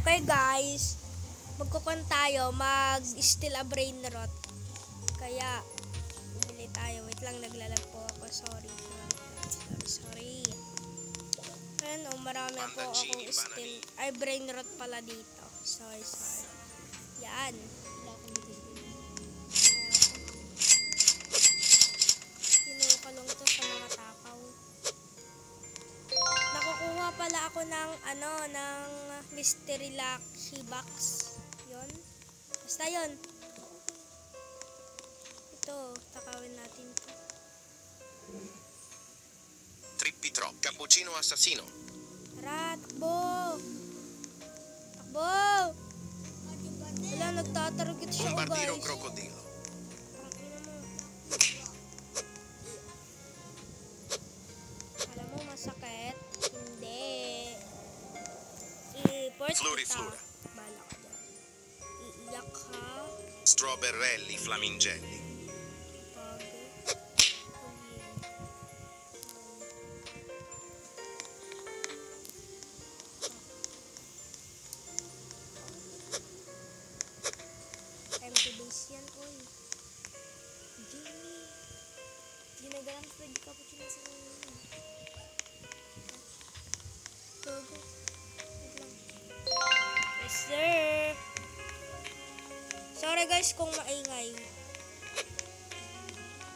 Okay guys, magkukon tayo, mag-steal a brain rot. Kaya, bili tayo. Wait lang, naglalag po ako. Sorry. Ayan o, marami po akong steal. Ay, brain rot pala dito. Sorry. Yan. Kinukulong to sa mga takaw. Nakukuha pala ako ng ng mystery lucky box. Yun. Basta yun. Ito, takawin natin to. Trippitro, cappuccino assassino. Tara, takbo! Wala, nagtatarget siya ko Bombardino guys. crocodilo. Alam mo, masakit? Hindi. I-port Floriflora. Bala ka dyan. Iiyak ka. Strawberrelli flamingelli. Empty base yan, oy. Jimmy. Ginagalang pwede ka po sila sa Gogo. Wait lang. Yes, sir. Sorry guys kung maingay.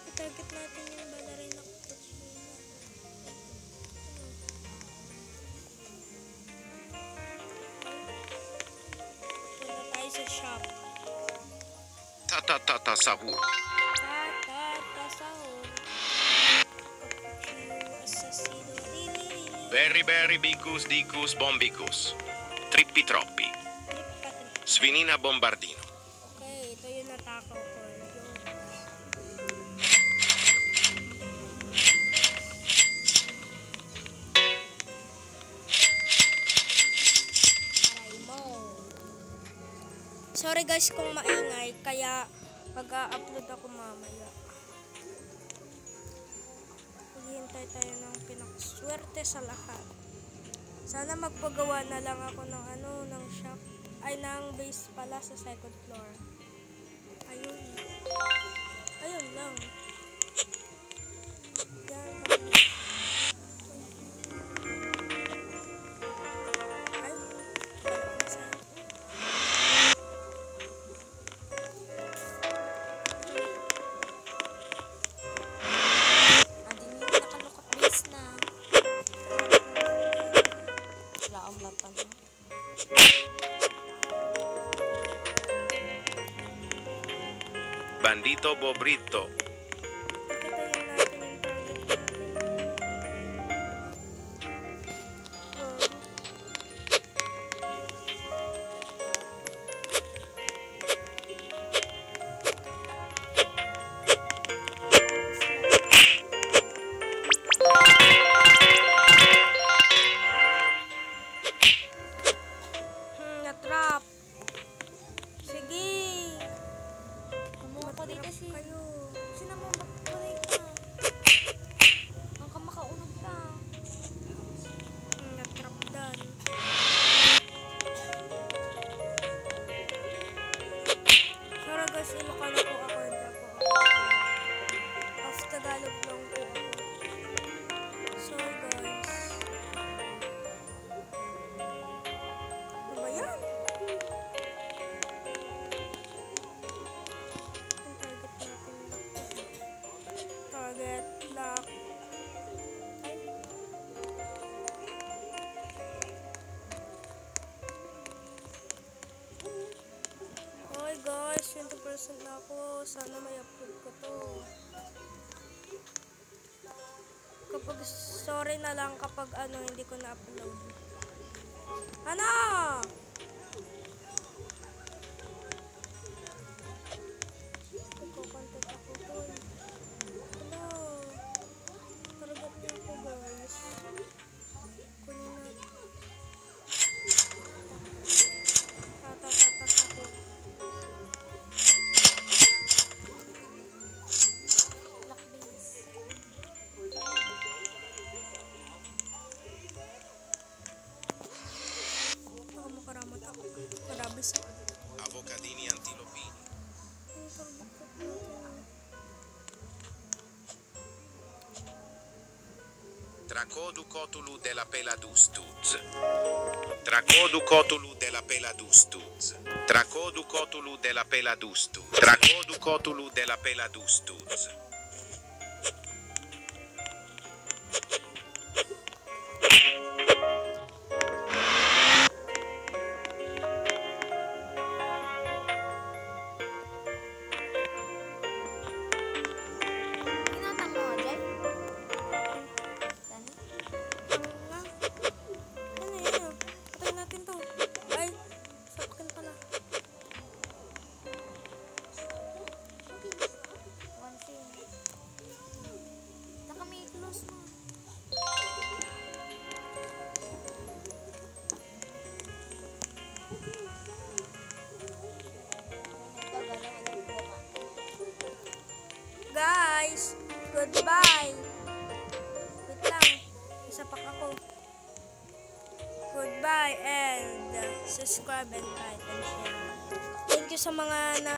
I-target natin yung balarin na cappuccino. Punta tayo sa shop. Tata sahur. Tata sahur. Cappuccino assassino. Berry bicus dicus bombicus. Trippi troppi. Svinina bombardino. Okay, ito yung natakaw ko. Aray mo. Sorry guys kung maingay, kaya mag-a-upload ako mamaya. Maghihintay tayo ng pinakaswerte sa lahat. Sana magpagawa na lang ako ng ng shop. Ay, ng base pala sa second floor. Ayun lang. Yan. Ay. Adin yung nakalukot base na. Wala ang latan. Bandito bobrito. Na-trap. Sige. Kumuha pa dito kayo. Sino mo magpapalay ka? Hanggang makaunog ka. Na-trap dan. Sorry guys, Ilocano po ako. Hindi po ako. Off Tagalog lang po ako. Sorry guys. Ano ba yan? Target lock. Hoy guys, 20% na ako. Sana may upload ko to. Sorry na lang kapag hindi ko na upload. Ano? Nagko-content ako doon. Hello. Target na ako guys. Kunin na. Tata ako. Lock base. Baka makarami Dracoducotulu della Peladustuz. Dracoducotulu della Peladustuz. Dracoducotulu della Peladustuz. Dracoducotulu della Peladustuz. Ingatan mo, Jeff. Dani? Ano yun? Patayin natin to. Ay, sapakin pala. One thing. Saka may close mo. Ito, gano'n ang bunga. Guys, goodbye. Wait lang. Isa pa ako. Goodbye and subscribe and like and share. Thank you sa mga